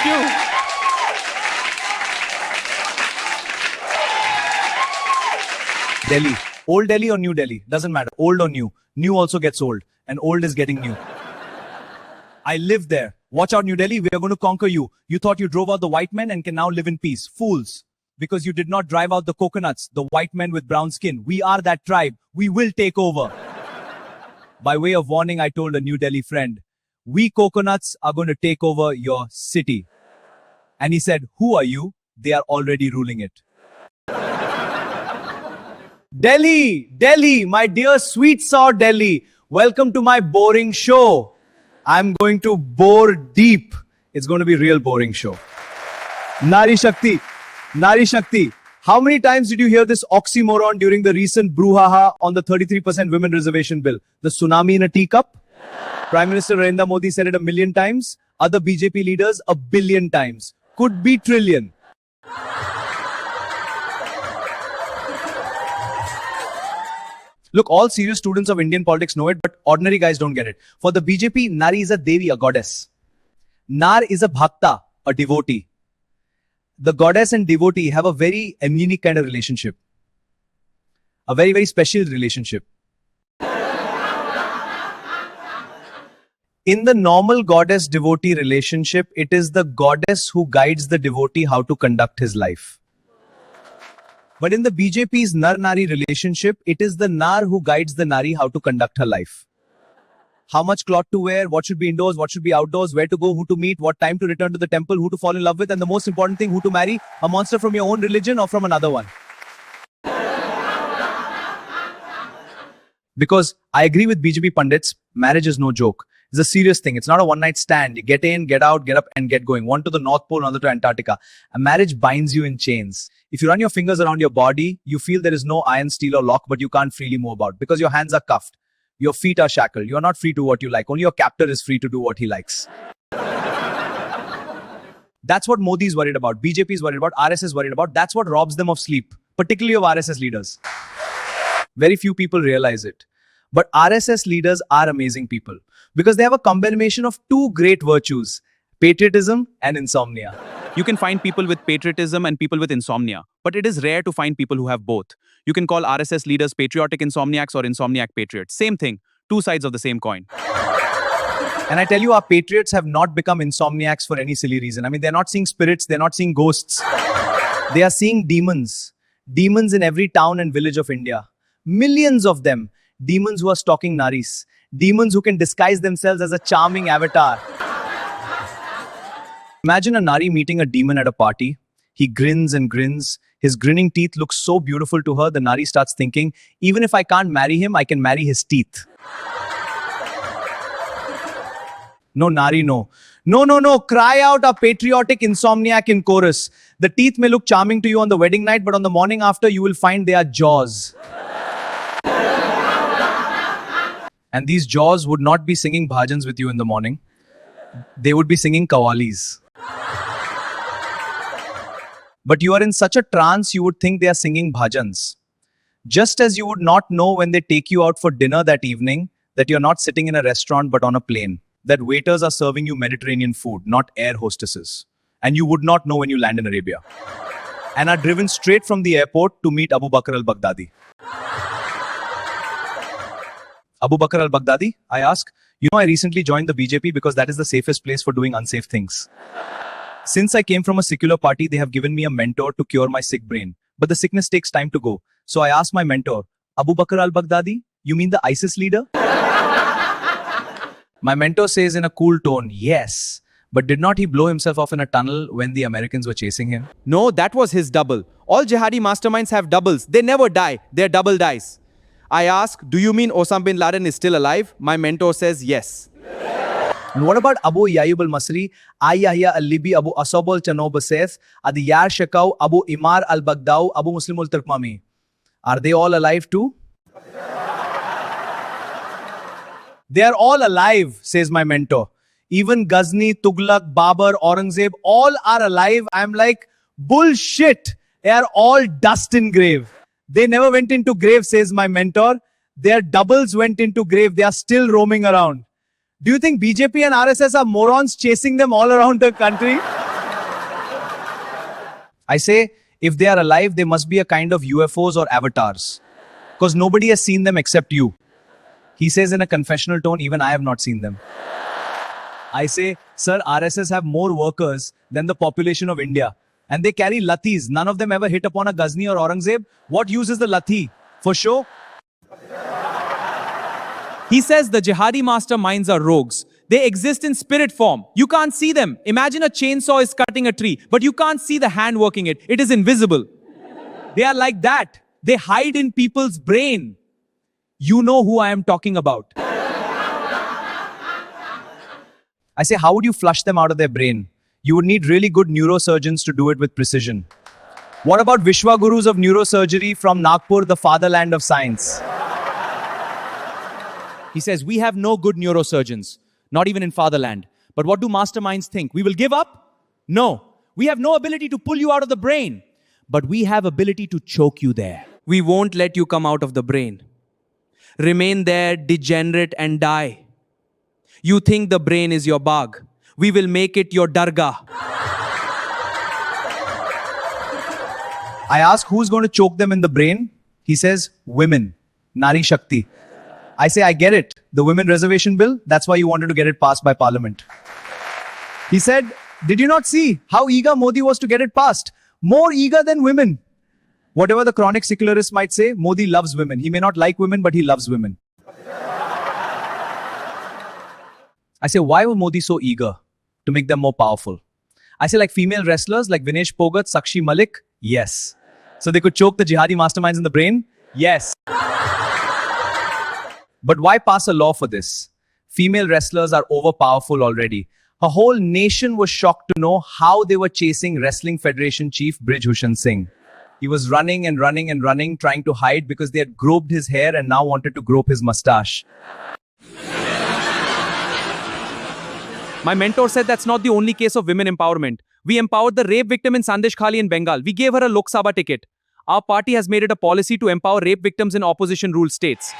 you. Delhi. Old Delhi or New Delhi? Doesn't matter. Old or new. New also gets old. And old is getting new. I live there. Watch out, New Delhi. We are going to conquer you. You thought you drove out the white men and can now live in peace. Fools. Because you did not drive out the coconuts, the white men with brown skin. We are that tribe. We will take over. By way of warning, I told a New Delhi friend, we coconuts are going to take over your city. And he said, who are you? They are already ruling it. Delhi, Delhi, my dear sweet sour Delhi. Welcome to my boring show. I'm going to bore deep. It's going to be a real boring show. Nari Shakti. Nari Shakti. How many times did you hear this oxymoron during the recent brouhaha on the 33% women reservation bill? The tsunami in a teacup? Prime Minister Narendra Modi said it 1 million times. Other BJP leaders 1 billion times. Could be trillion. Look, all serious students of Indian politics know it, but ordinary guys don't get it. For the BJP, Nari is a Devi, a goddess. Nar is a Bhakta, a devotee. The goddess and devotee have a very unique kind of relationship. A very, very special relationship. In the normal goddess-devotee relationship, it is the goddess who guides the devotee how to conduct his life. But in the BJP's Nar-Nari relationship, it is the Nar who guides the Nari how to conduct her life. How much cloth to wear, what should be indoors, what should be outdoors, where to go, who to meet, what time to return to the temple, who to fall in love with, and the most important thing, who to marry, a monster from your own religion or from another one. Because I agree with BJP pundits, marriage is no joke. It's a serious thing. It's not a one-night stand. You get in, get out, get up, and get going. One to the North Pole, another to Antarctica. A marriage binds you in chains. If you run your fingers around your body, you feel there is no iron, steel, or lock, but you can't freely move about because your hands are cuffed. Your feet are shackled. You're not free to do what you like. Only your captor is free to do what he likes. That's what Modi is worried about. BJP is worried about. RSS is worried about. That's what robs them of sleep, particularly of RSS leaders. Very few people realize it. But RSS leaders are amazing people because they have a combination of two great virtues, patriotism and insomnia. You can find people with patriotism and people with insomnia, but it is rare to find people who have both. You can call RSS leaders patriotic insomniacs or insomniac patriots. Same thing, two sides of the same coin. And I tell you, our patriots have not become insomniacs for any silly reason. I mean, they're not seeing spirits, they're not seeing ghosts. They are seeing demons. Demons in every town and village of India. Millions of them. Demons who are stalking Naris. Demons who can disguise themselves as a charming avatar. Imagine a Nari meeting a demon at a party. He grins and grins. His grinning teeth look so beautiful to her, the Nari starts thinking, even if I can't marry him, I can marry his teeth. No, Nari, no. No. Cry out a patriotic insomniac in chorus. The teeth may look charming to you on the wedding night, but on the morning after, you will find they are jaws. And these jaws would not be singing bhajans with you in the morning. They would be singing qawwalis. But you are in such a trance, you would think they are singing bhajans. Just as you would not know when they take you out for dinner that evening, that you're not sitting in a restaurant but on a plane. That waiters are serving you Mediterranean food, not air hostesses. And you would not know when you land in Arabia. And are driven straight from the airport to meet Abu Bakr al-Baghdadi. Abu Bakr al-Baghdadi, I ask, you know I recently joined the BJP because that is the safest place for doing unsafe things. Since I came from a secular party, they have given me a mentor to cure my sick brain. But the sickness takes time to go. So I asked my mentor, Abu Bakr al-Baghdadi, you mean the ISIS leader? My mentor says in a cool tone, yes. But did not he blow himself off in a tunnel when the Americans were chasing him? No, that was his double. All jihadi masterminds have doubles. They never die. They're double dice. I ask, do you mean Osama bin Laden is still alive? My mentor says yes. And what about Abu Yayyub al-Masri, Yahya al-Libi, Abu Asab al-Chanob Basef, Adi Yar Shakau, Abu Imar al-Baghdau, Abu Muslim al-Turkmami? Are they all alive too? They are all alive, says my mentor. Even Ghazni, Tughlaq, Babur, Aurangzeb, all are alive. I'm like, bullshit. They are all dust in grave. They never went into grave, says my mentor. Their doubles went into grave. They are still roaming around. Do you think BJP and RSS are morons chasing them all around the country? I say, if they are alive, they must be a kind of UFOs or avatars. Because nobody has seen them except you. He says in a confessional tone, even I have not seen them. I say, sir, RSS have more workers than the population of India. And they carry lathis. None of them ever hit upon a Ghazni or Aurangzeb. What use is the lathi? For show? He says the jihadi masterminds are rogues. They exist in spirit form. You can't see them. Imagine a chainsaw is cutting a tree, but you can't see the hand working it. It is invisible. They are like that. They hide in people's brain. You know who I am talking about. I say, how would you flush them out of their brain? You would need really good neurosurgeons to do it with precision. What about Vishwa Gurus of neurosurgery from Nagpur, the fatherland of science? He says, we have no good neurosurgeons, not even in fatherland. But what do masterminds think? We will give up? No. We have no ability to pull you out of the brain. But we have ability to choke you there. We won't let you come out of the brain. Remain there, degenerate and die. You think the brain is your bag. We will make it your dargah. I ask who's going to choke them in the brain? He says, women. Nari Shakti. I say, I get it. The women reservation bill, that's why you wanted to get it passed by parliament. He said, did you not see how eager Modi was to get it passed? More eager than women. Whatever the chronic secularists might say, Modi loves women. He may not like women, but he loves women. I say, why was Modi so eager to make them more powerful? I say, like female wrestlers like Vinesh Phogat, Sakshi Malik? Yes. So they could choke the jihadi masterminds in the brain? Yes. But why pass a law for this? Female wrestlers are overpowerful already. A whole nation was shocked to know how they were chasing Wrestling Federation chief Brij Hushan Singh. He was running and running and running, trying to hide because they had groped his hair and now wanted to grope his mustache. My mentor said that's not the only case of women empowerment. We empowered the rape victim in Sandesh Khali in Bengal. We gave her a Lok Sabha ticket. Our party has made it a policy to empower rape victims in opposition ruled states.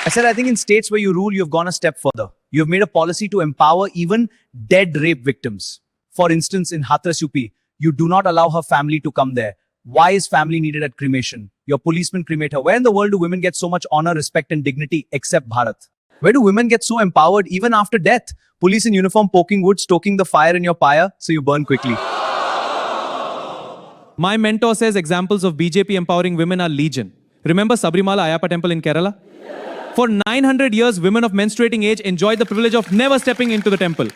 I said, I think in states where you rule, you've gone a step further. You have made a policy to empower even dead rape victims. For instance, in Hathras UP, you do not allow her family to come there. Why is family needed at cremation? Your policemen cremate her. Where in the world do women get so much honor, respect and dignity except Bharat? Where do women get so empowered even after death? Police in uniform poking wood, stoking the fire in your pyre so you burn quickly. My mentor says examples of BJP empowering women are legion. Remember Sabrimala Ayappa temple in Kerala? For 900 years, women of menstruating age enjoyed the privilege of never stepping into the temple.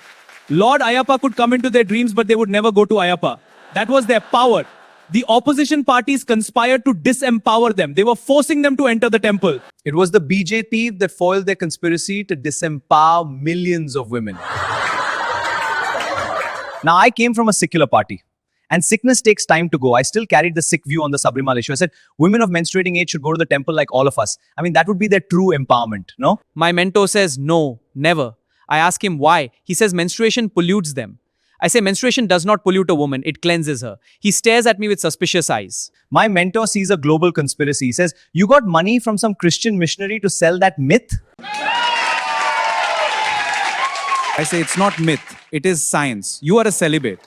Lord Ayappa could come into their dreams, but they would never go to Ayappa. That was their power. The opposition parties conspired to disempower them. They were forcing them to enter the temple. It was the BJP that foiled their conspiracy to disempower millions of women. Now, I came from a secular party. And sickness takes time to go. I still carried the Sikh view on the Sabrimala issue. I said, women of menstruating age should go to the temple like all of us. I mean, that would be their true empowerment, no? My mentor says, no, never. I ask him why. He says menstruation pollutes them. I say menstruation does not pollute a woman, it cleanses her. He stares at me with suspicious eyes. My mentor sees a global conspiracy. He says, you got money from some Christian missionary to sell that myth? I say it's not myth, it is science. You are a celibate.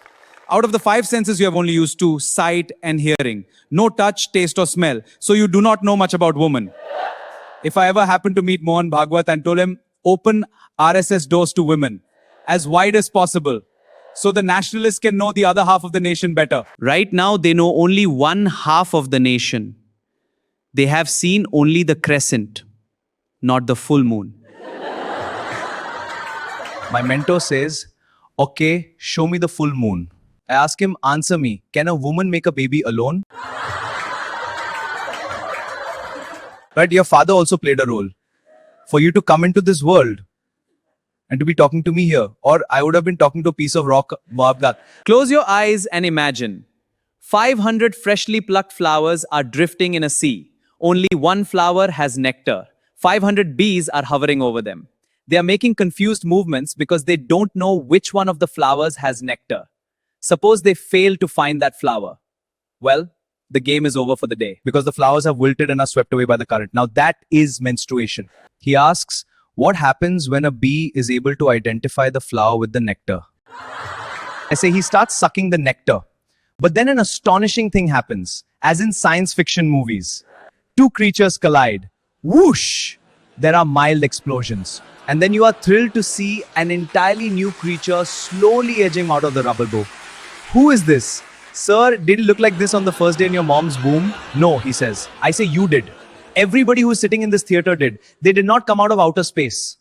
Out of the 5 senses, you have only used 2, sight and hearing. No touch, taste or smell. So you do not know much about women. If I ever happen to meet Mohan Bhagwat and told him, open RSS doors to women as wide as possible, so the nationalists can know the other half of the nation better. Right now, they know only one half of the nation. They have seen only the crescent, not the full moon. My mentor says, okay, show me the full moon. I ask him, answer me, can a woman make a baby alone? Right, your father also played a role. For you to come into this world and to be talking to me here, or I would have been talking to a piece of rock. Close your eyes and imagine. 500 freshly plucked flowers are drifting in a sea. Only one flower has nectar. 500 bees are hovering over them. They are making confused movements because they don't know which one of the flowers has nectar. Suppose they fail to find that flower. Well, the game is over for the day because the flowers have wilted and are swept away by the current. Now that is menstruation. He asks, what happens when a bee is able to identify the flower with the nectar? I say he starts sucking the nectar But then an astonishing thing happens, as in science fiction movies. Two creatures collide. Whoosh! There are mild explosions. And then you are thrilled to see an entirely new creature slowly edging out of the rubble bow. Who is this? Sir, did it look like this on the first day in your mom's womb? No, he says. I say you did. Everybody who is sitting in this theater did. They did not come out of outer space.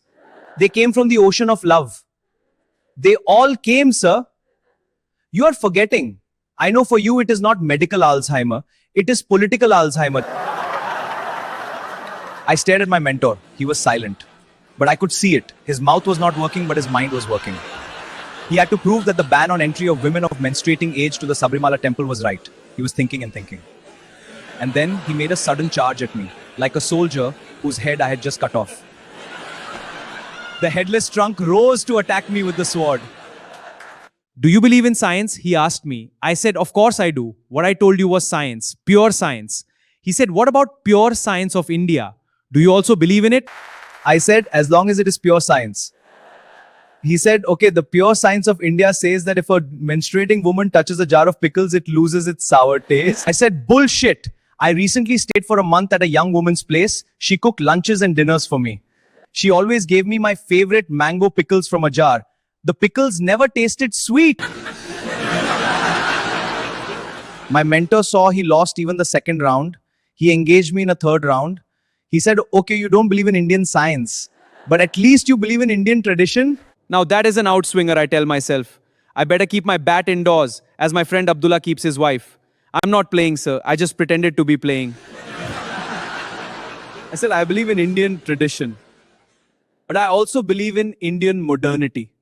They came from the ocean of love. They all came, sir. You are forgetting. I know for you it is not medical Alzheimer. It is political Alzheimer. I stared at my mentor. He was silent. But I could see it. His mouth was not working, but his mind was working. He had to prove that the ban on entry of women of menstruating age to the Sabrimala temple was right. He was thinking and thinking. And then he made a sudden charge at me, like a soldier whose head I had just cut off. The headless trunk rose to attack me with the sword. Do you believe in science? He asked me. I said, of course I do. What I told you was science, pure science. He said, what about pure science of India? Do you also believe in it? I said, as long as it is pure science. He said, okay, the pure science of India says that if a menstruating woman touches a jar of pickles, it loses its sour taste. I said, bullshit. I recently stayed for a month at a young woman's place. She cooked lunches and dinners for me. She always gave me my favorite mango pickles from a jar. The pickles never tasted sweet. My mentor saw he lost even the second round. He engaged me in a third round. He said, okay, you don't believe in Indian science, but at least you believe in Indian tradition. Now that is an outswinger, I tell myself. I better keep my bat indoors, as my friend Abdullah keeps his wife. I'm not playing, sir. I just pretended to be playing. I said, I believe in Indian tradition, but I also believe in Indian modernity.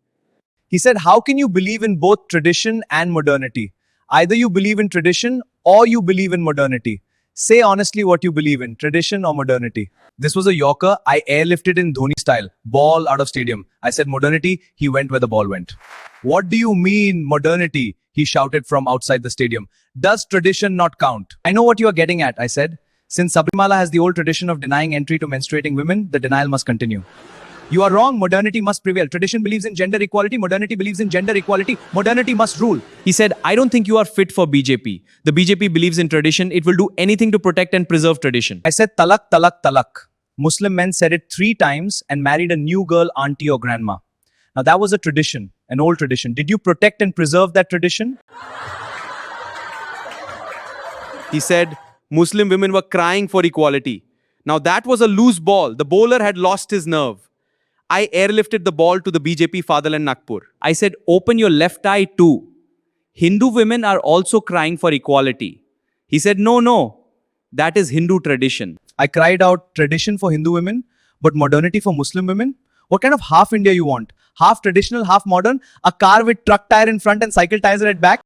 He said, how can you believe in both tradition and modernity? Either you believe in tradition or you believe in modernity. Say honestly what you believe in, tradition or modernity. This was a Yorker. I airlifted in Dhoni style. Ball out of stadium. I said modernity. He went where the ball went. What do you mean modernity? He shouted from outside the stadium. Does tradition not count? I know what you are getting at, I said. Since Sabrimala has the old tradition of denying entry to menstruating women, the denial must continue. You are wrong. Modernity must prevail. Tradition believes in gender equality. Modernity believes in gender equality. Modernity must rule. He said, I don't think you are fit for BJP. The BJP believes in tradition. It will do anything to protect and preserve tradition. I said, talak, talak, talak. Muslim men said it 3 times and married a new girl, auntie or grandma. Now that was a tradition, an old tradition. Did you protect and preserve that tradition? He said, Muslim women were crying for equality. Now that was a loose ball. The bowler had lost his nerve. I airlifted the ball to the BJP fatherland Nagpur. I said, open your left eye too. Hindu women are also crying for equality. He said, no. That is Hindu tradition. I cried out, tradition for Hindu women, but modernity for Muslim women? What kind of half India you want? Half traditional, half modern? A car with truck tire in front and cycle tires at back?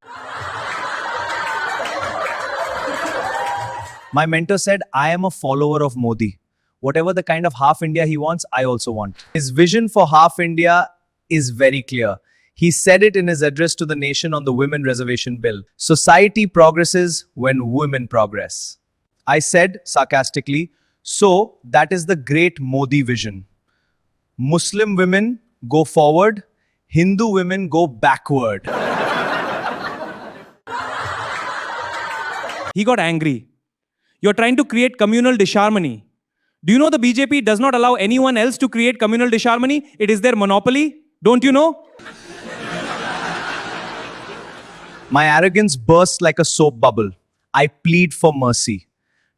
My mentor said, I am a follower of Modi. Whatever the kind of half India he wants, I also want. His vision for half India is very clear. He said it in his address to the nation on the Women Reservation Bill. Society progresses when women progress. I said sarcastically, so that is the great Modi vision. Muslim women go forward, Hindu women go backward. He got angry. You're trying to create communal disharmony. Do you know the BJP does not allow anyone else to create communal disharmony? It is their monopoly. Don't you know? My arrogance bursts like a soap bubble. I plead for mercy.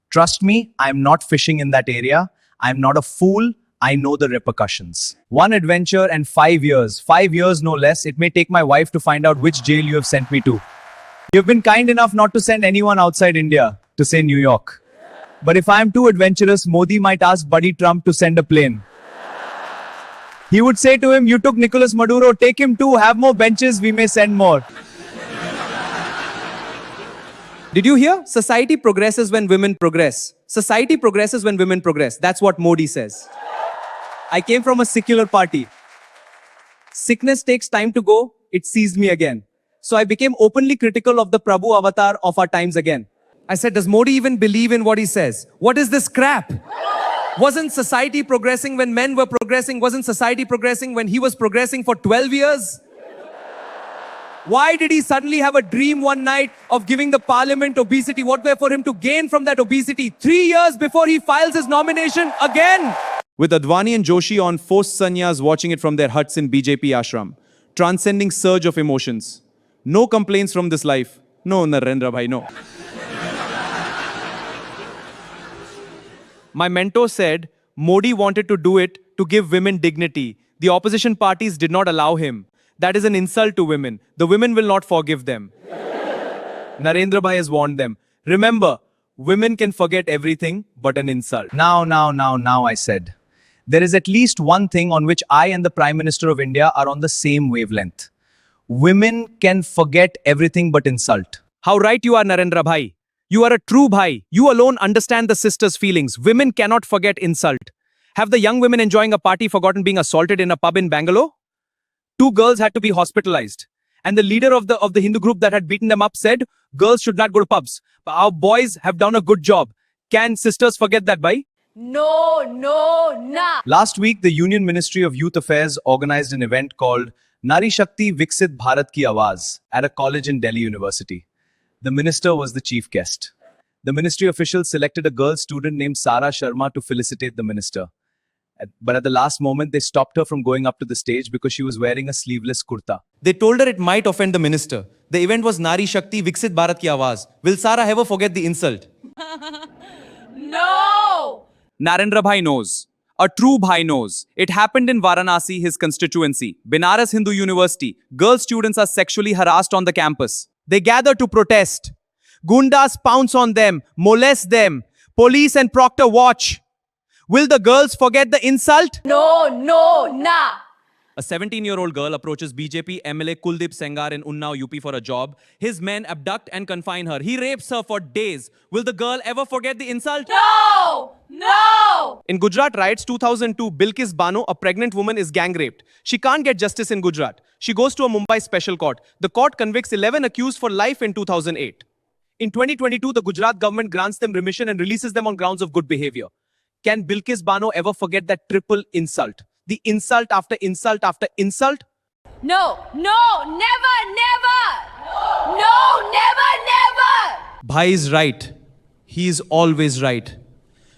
Trust me, I am not fishing in that area. I am not a fool. I know the repercussions. 1 adventure and 5 years. 5 years no less. It may take my wife to find out which jail you have sent me to. You've been kind enough not to send anyone outside India, to say New York. But if I am too adventurous, Modi might ask Buddy Trump to send a plane. He would say to him, you took Nicolas Maduro, take him too, have more benches, we may send more. Did you hear? Society progresses when women progress. Society progresses when women progress. That's what Modi says. I came from a secular party. Sickness takes time to go, it seized me again. So I became openly critical of the Prabhu avatar of our times again. I said, does Modi even believe in what he says? What is this crap? Wasn't society progressing when men were progressing? Wasn't society progressing when he was progressing for 12 years? Why did he suddenly have a dream one night of giving the parliament obesity? What were for him to gain from that obesity 3 years before he files his nomination again? With Advani and Joshi on forced sannyas watching it from their huts in BJP ashram, transcending surge of emotions. No complaints from this life. No, Narendra Bhai, no. My mentor said Modi wanted to do it to give women dignity. The opposition parties did not allow him. That is an insult to women. The women will not forgive them. Narendra Bhai has warned them. Remember, women can forget everything but an insult. Now, I said. There is at least one thing on which I and the Prime Minister of India are on the same wavelength. Women can forget everything but insult. How right you are, Narendra Bhai. You are a true Bhai. You alone understand the sisters' feelings. Women cannot forget insult. Have the young women enjoying a party forgotten being assaulted in a pub in Bangalore? 2 girls had to be hospitalized. And the leader of the Hindu group that had beaten them up said, girls should not go to pubs. But our boys have done a good job. Can sisters forget that, Bhai? No, nah. Last week, the Union Ministry of Youth Affairs organized an event called Nari Shakti Viksit Bharat Ki Awaaz at a college in Delhi University. The minister was the chief guest. The ministry officials selected a girl student named Sara Sharma to felicitate the minister. But at the last moment, they stopped her from going up to the stage because she was wearing a sleeveless kurta. They told her it might offend the minister. The event was Nari Shakti Viksit Bharat Ki Awaaz. Will Sara ever forget the insult? No! Narendra Bhai knows. A true Bhai knows. It happened in Varanasi, his constituency. Banaras Hindu University. Girl students are sexually harassed on the campus. They gather to protest. Gundas pounce on them, molest them. Police and proctor watch. Will the girls forget the insult? No, nah. A 17-year-old girl approaches BJP MLA Kuldeep Sengar in Unnao, UP for a job. His men abduct and confine her. He rapes her for days. Will the girl ever forget the insult? No! In Gujarat riots 2002, Bilkis Bano, a pregnant woman, is gang raped. She can't get justice in Gujarat. She goes to a Mumbai special court. The court convicts 11 accused for life in 2008. In 2022, the Gujarat government grants them remission and releases them on grounds of good behavior. Can Bilkis Bano ever forget that triple insult? The insult after insult after insult? No, never! No, never! Bhai is right. He is always right.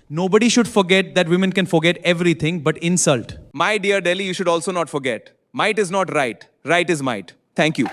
Nobody should forget that women can forget everything but insult. My dear Delhi, you should also not forget. Might is not right. Right is might. Thank you.